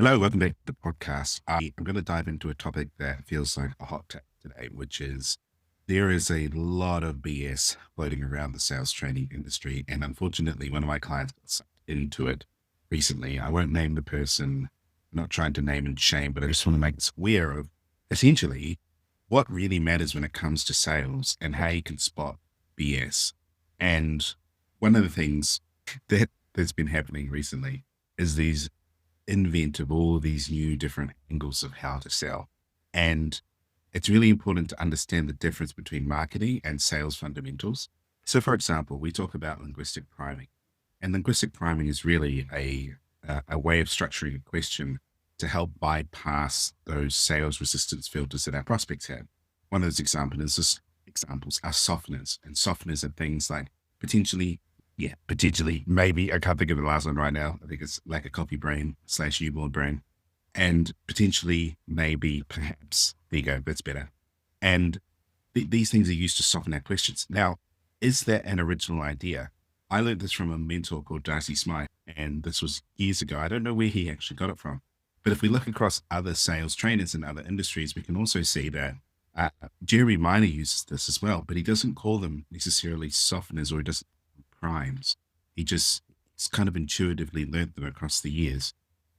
Hello, welcome back to the podcast. I'm going to dive into a topic that feels like a hot take today, which is there is a lot of BS floating around the sales training industry. And unfortunately, one of my clients got sucked into it recently. I won't name the person, not trying to name and shame, but I just want to make us aware of essentially what really matters when it comes to sales and how you can spot BS. And one of the things that's been happening recently is these invent of all these new different angles of how to sell. And it's really important to understand the difference between marketing and sales fundamentals. So, for example, we talk about linguistic priming, and linguistic priming is really a way of structuring a question to help bypass those sales resistance filters that our prospects have. One of those examples are softeners, and softeners are things like potentially potentially, maybe. I can't think of the last one right now. I think it's like a coffee brain slash newborn brain. And potentially, maybe, perhaps, there you go, that's better. And these things are used to soften our questions. Now, is that an original idea? I learned this from a mentor called Darcy Smythe, and this was years ago. I don't know where he actually got it from. But if we look across other sales trainers in other industries, we can also see that Jeremy Miner uses this as well, but he doesn't call them necessarily softeners, or he doesn't primes. He's kind of intuitively learned them across the years.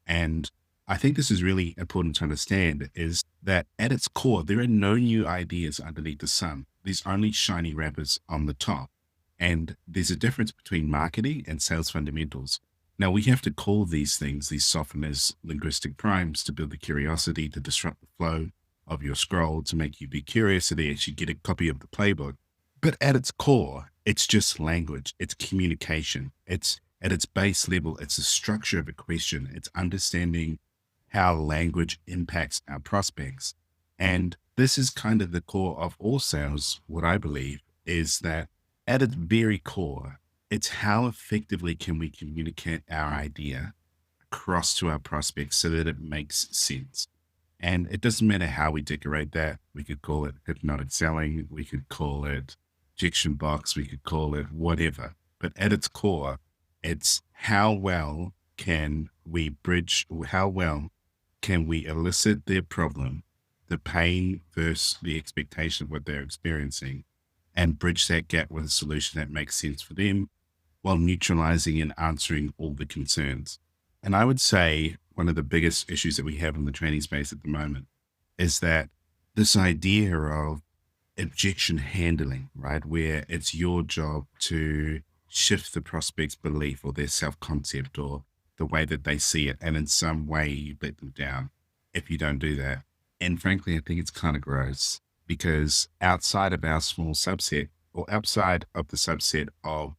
And I think this is really important to understand is that at its core, there are no new ideas underneath the sun. There's only shiny wrappers on the top. And there's a difference between marketing and sales fundamentals. Now we have to call these things, these softeners, linguistic primes to build the curiosity, to disrupt the flow of your scroll, to make you be curious so they actually get a copy of the playbook. But at its core, it's just language. It's communication. It's at its base level. It's the structure of a question. It's understanding how language impacts our prospects. And this is kind of the core of all sales. What I believe is that at its very core, it's how effectively can we communicate our idea across to our prospects so that it makes sense. And it doesn't matter how we decorate that. We could call it hypnotic selling. We could call it objection box. We could call it whatever. But at its core, it's how well can we bridge, how well can we elicit their problem, the pain versus the expectation of what they're experiencing, and bridge that gap with a solution that makes sense for them while neutralizing and answering all the concerns. And I would say one of the biggest issues that we have in the training space at the moment is that this idea of objection handling, right? Where it's your job to shift the prospect's belief or their self concept or the way that they see it. And in some way, you let them down if you don't do that. And frankly, I think it's kind of gross because outside of our small subset or outside of the subset of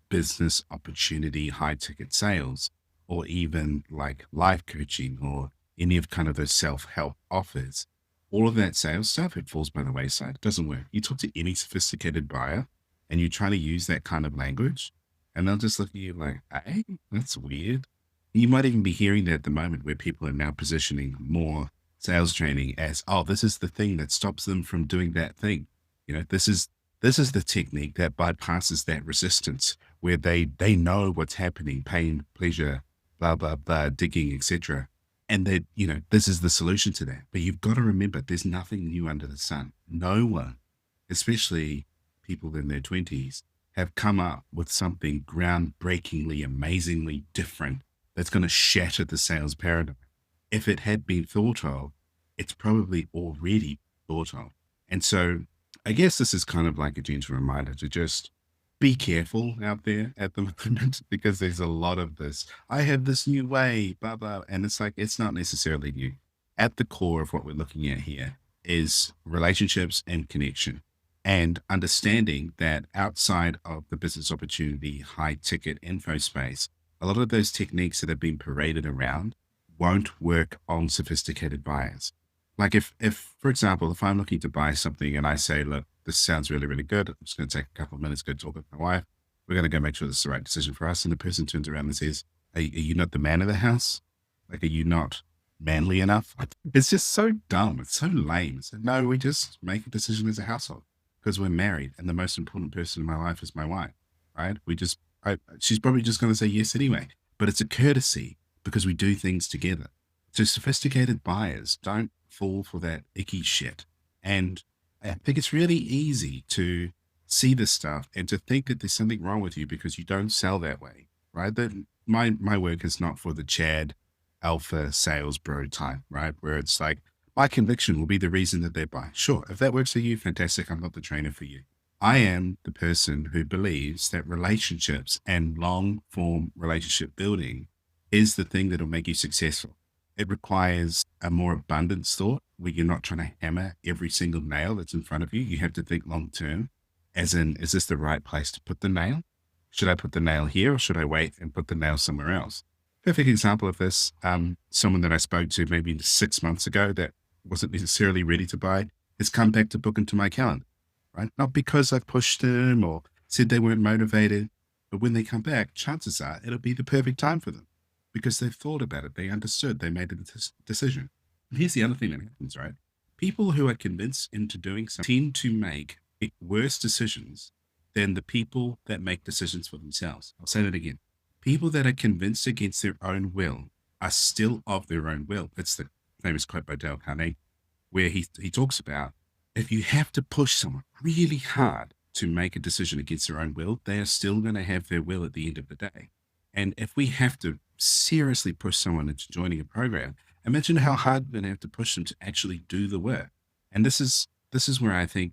business opportunity, high ticket sales, or even like life coaching or any of kind of those self help offers, all of that sales stuff, it falls by the wayside. It doesn't work. You talk to any sophisticated buyer and you try to use that kind of language, and they'll just look at you like, hey, that's weird. You might even be hearing that at the moment where people are now positioning more sales training as, oh, this is the thing that stops them from doing that thing. You know, this is the technique that bypasses that resistance where they know what's happening, pain, pleasure, blah, blah, blah, digging, etc. And that, you know, this is the solution to that. But you've got to remember there's nothing new under the sun. No one, especially people in their 20s, have come up with something groundbreakingly, amazingly different that's going to shatter the sales paradigm. If it had been thought of, it's probably already thought of. And so I guess this is kind of like a gentle reminder to just be careful out there at the moment because there's a lot of this. I have this new way, blah, blah. And it's like, it's not necessarily new. At the core of what we're looking at here is relationships and connection and understanding that outside of the business opportunity, high ticket info space, a lot of those techniques that have been paraded around won't work on sophisticated buyers. Like if, for example, if I'm looking to buy something and I say, look, this sounds really, really good. I'm just going to take a couple of minutes, go talk with my wife. We're going to go make sure this is the right decision for us. And the person turns around and says, are you not the man of the house? Like, are you not manly enough? It's just so dumb. It's so lame. So no, we just make a decision as a household because we're married. And the most important person in my life is my wife, right? She's probably just going to say yes anyway, but it's a courtesy because we do things together. So sophisticated buyers don't fall for that icky shit. And I think it's really easy to see this stuff and to think that there's something wrong with you because you don't sell that way, right? That my work is not for the Chad alpha sales bro type, right? Where it's like my conviction will be the reason that they buy. Sure, if that works for you, fantastic. I'm not the trainer for you. I am the person who believes that relationships and long form relationship building is the thing that'll make you successful. It requires a more abundance thought where you're not trying to hammer every single nail that's in front of you. You have to think long term, as in, is this the right place to put the nail? Should I put the nail here or should I wait and put the nail somewhere else? Perfect example of this. Someone that I spoke to maybe 6 months ago that wasn't necessarily ready to buy has come back to book into my calendar, right? Not because I've pushed them or said they weren't motivated, but when they come back, chances are it'll be the perfect time for them because they've thought about it. They understood, they made a decision. And here's the other thing that happens, right? People who are convinced into doing something tend to make worse decisions than the people that make decisions for themselves. I'll say that again. People that are convinced against their own will are still of their own will. It's the famous quote by Dale Carnegie, where he talks about if you have to push someone really hard to make a decision against their own will, they are still going to have their will at the end of the day. And if we have to seriously push someone into joining a program, imagine how hard we're going to have to push them to actually do the work. And this is where I think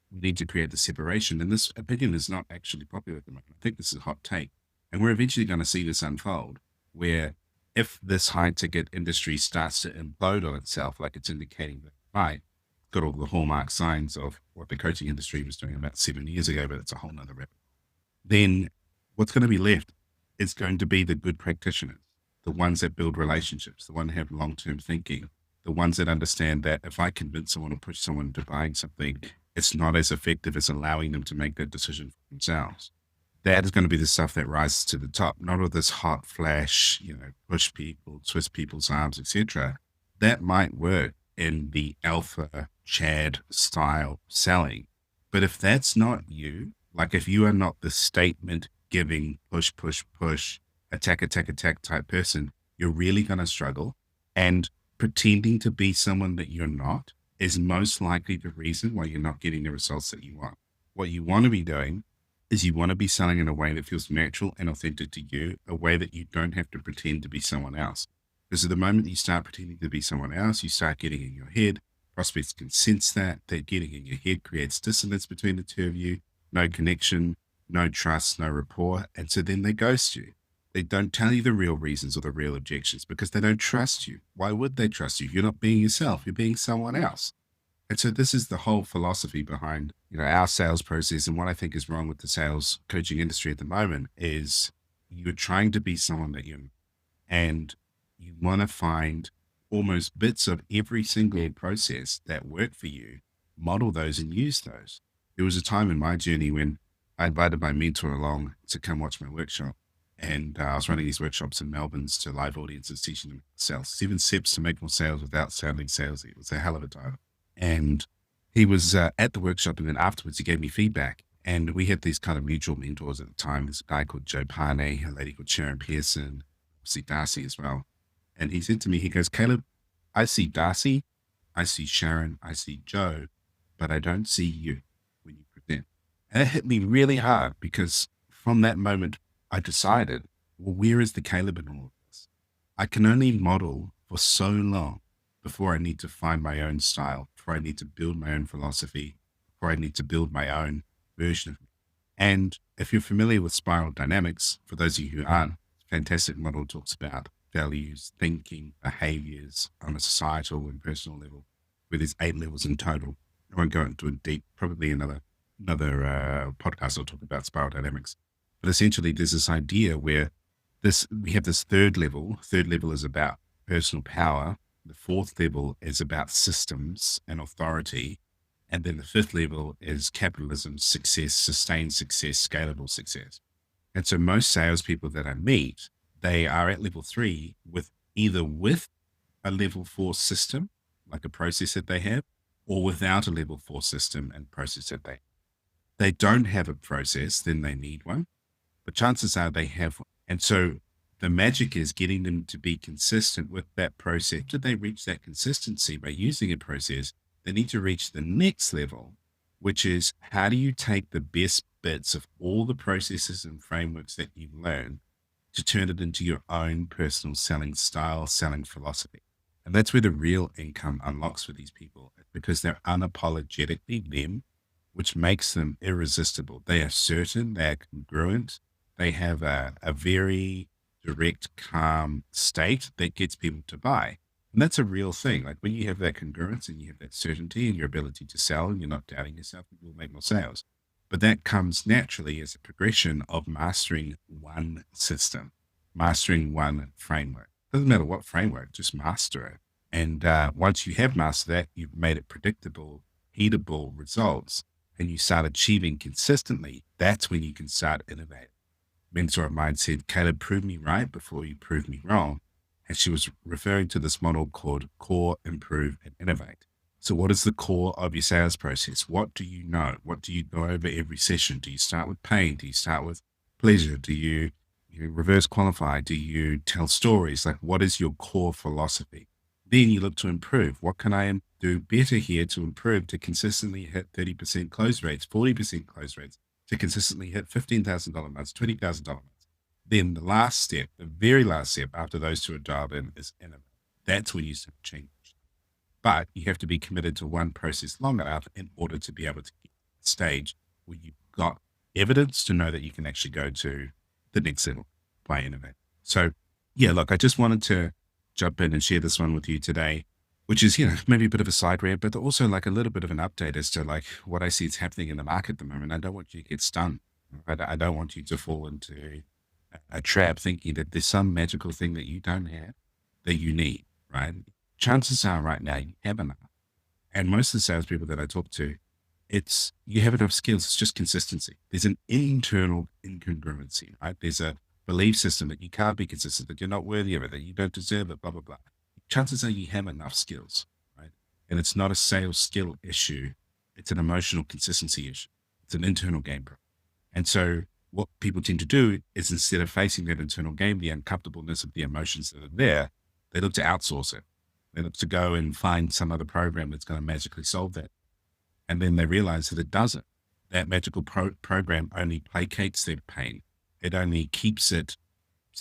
we need to create the separation. And this opinion is not actually popular at the moment. I think this is a hot take. And we're eventually going to see this unfold where if this high ticket industry starts to implode on itself, like it's indicating that it might, got all the hallmark signs of what the coaching industry was doing about 7 years ago, but it's a whole nother rabbit. Then what's going to be left is going to be the good practitioners, the ones that build relationships, the ones that have long term thinking, the ones that understand that if I convince someone or push someone into buying something, it's not as effective as allowing them to make that decision for themselves. That is going to be the stuff that rises to the top, not all this hot flash, push people, twist people's arms, etc. That might work in the alpha Chad style selling. But if that's not you, like if you are not the statement giving push, push, push, attack, attack, attack type person, you're really going to struggle. And pretending to be someone that you're not is most likely the reason why you're not getting the results that you want. What you want to be doing is you want to be selling in a way that feels natural and authentic to you, a way that you don't have to pretend to be someone else. Because at the moment you start pretending to be someone else, you start getting in your head. Prospects can sense that getting in your head creates dissonance between the two of you, no connection, no trust, no rapport. And so then they ghost you. They don't tell you the real reasons or the real objections because they don't trust you. Why would they trust you? You're not being yourself. You're being someone else. And so this is the whole philosophy behind, our sales process. And what I think is wrong with the sales coaching industry at the moment is you're trying to be someone that you're not. And you want to find almost bits of every single process that work for you, model those and use those. There was a time in my journey when I invited my mentor along to come watch my workshop. And I was running these workshops in Melbourne to live audiences, teaching them sales, 7 steps to make more sales without sounding salesy. It was a hell of a time. And he was at the workshop, and then afterwards he gave me feedback. And we had these kind of mutual mentors at the time. There's a guy called Joe Pane, a lady called Sharon Pearson, obviously Darcy as well. And he said to me, he goes, Caleb, I see Darcy, I see Sharon, I see Joe, but I don't see you when you present. And that hit me really hard because from that moment, I decided, well, where is the Caleb in all of this? I can only model for so long before I need to find my own style, before I need to build my own philosophy, before I need to build my own version of me. And if you're familiar with spiral dynamics, for those of you who aren't, fantastic model talks about values, thinking, behaviors on a societal and personal level, where there's 8 levels in total. I won't go into it deep, probably another podcast will talk about spiral dynamics. But essentially there's this idea where we have this third level. Third level is about personal power. The fourth level is about systems and authority. And then the fifth level is capitalism, success, sustained success, scalable success. And so most salespeople that I meet, they are at level 3 with a level 4 system, like a process that they have, or without a level 4 system and process that they don't have a process, then they need one. But chances are they have one. And so The magic is getting them to be consistent with that process. After they reach that consistency by using a process, they need to reach the next level, which is how do you take the best bits of all the processes and frameworks that you've learned to turn it into your own personal selling style, selling philosophy. And that's where the real income unlocks for these people because they're unapologetically them, which makes them irresistible. They are certain, they are congruent, they have a very direct, calm state that gets people to buy. And that's a real thing. Like when you have that congruence and you have that certainty and your ability to sell and you're not doubting yourself, you will make more sales. But that comes naturally as a progression of mastering one system, mastering one framework. Doesn't matter what framework, just master it. And once you have mastered that, you've made it predictable, repeatable results, and you start achieving consistently. That's when you can start innovating. Mentor of mine said, Caleb, prove me right before you prove me wrong. And she was referring to this model called core, improve, and innovate. So what is the core of your sales process? What do you know? What do you go over every session? Do you start with pain? Do you start with pleasure? Do you reverse qualify? Do you tell stories? Like what is your core philosophy? Then you look to improve. What can I do better here to improve to consistently hit 30% close rates, 40% close rates, to consistently hit $15,000 months, $20,000 months? Then the last step, the very last step after those two are dialed in is innovate. That's when you start change. But you have to be committed to one process long enough in order to be able to get to the stage where you've got evidence to know that you can actually go to the next level by innovate. So yeah, look, I just wanted to jump in and share this one with you today, which is, maybe a bit of a side rant, but also like a little bit of an update as to like what I see is happening in the market at the moment. I don't want you to get stunned. I don't want you to fall into a trap thinking that there's some magical thing that you don't have that you need, right? Chances are right now you have enough. And most of the salespeople that I talk to, it's you have enough skills. It's just consistency. There's an internal incongruency, right? There's a belief system that you can't be consistent, that you're not worthy of it, that you don't deserve it, blah, blah, blah. Chances are you have enough skills, right? And it's not a sales skill issue. It's an emotional consistency issue. It's an internal game problem. And so what people tend to do is instead of facing that internal game, the uncomfortableness of the emotions that are there, they look to outsource it. They look to go and find some other program that's going to magically solve that. And then they realize that it doesn't. That magical program only placates their pain. It only keeps it's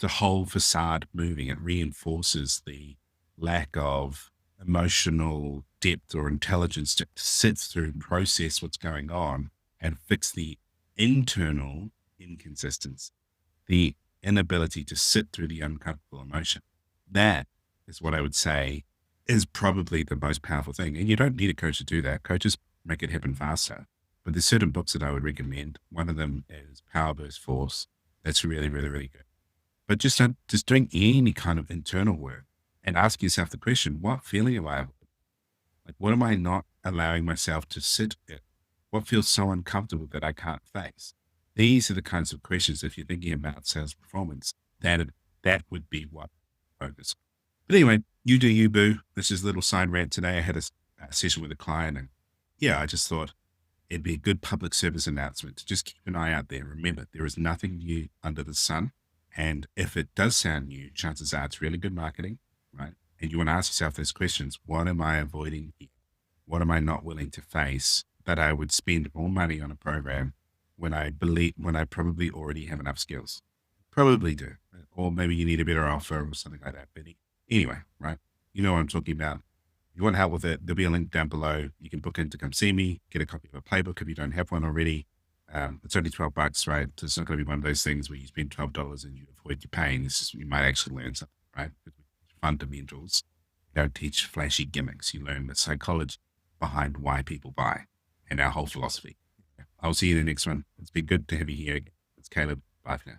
the whole facade moving. It reinforces the lack of emotional depth or intelligence to sit through and process what's going on and fix the internal inconsistency, the inability to sit through the uncomfortable emotion. That is what I would say is probably the most powerful thing. And you don't need a coach to do that. Coaches make it happen faster. But there's certain books that I would recommend. One of them is Power versus Force. That's really, really, really good. But just doing any kind of internal work and ask yourself the question, what feeling am I? Like, what am I not allowing myself to sit in? What feels so uncomfortable that I can't face? These are the kinds of questions, if you're thinking about sales performance, that would be what focus. But anyway, you do you, boo. This is a little side rant today. I had a session with a client and I just thought it'd be a good public service announcement to just keep an eye out there. Remember, there is nothing new under the sun. And if it does sound new, chances are it's really good marketing, right? And you want to ask yourself those questions. What am I avoiding here? What am I not willing to face that I would spend more money on a program when I probably already have enough skills? Probably do. Or maybe you need a better offer or something like that. But anyway, right? You know what I'm talking about. If you want help with it, there'll be a link down below. You can book in to come see me, get a copy of a playbook if you don't have one already. It's only $12, right? So it's not going to be one of those things where you spend $12 and you avoid your pain. It's just, you might actually learn something, right? Fundamentals. You don't teach flashy gimmicks. You learn the psychology behind why people buy and our whole philosophy. I'll see you in the next one. It's been good to have you here. It's Caleb. Bye for now.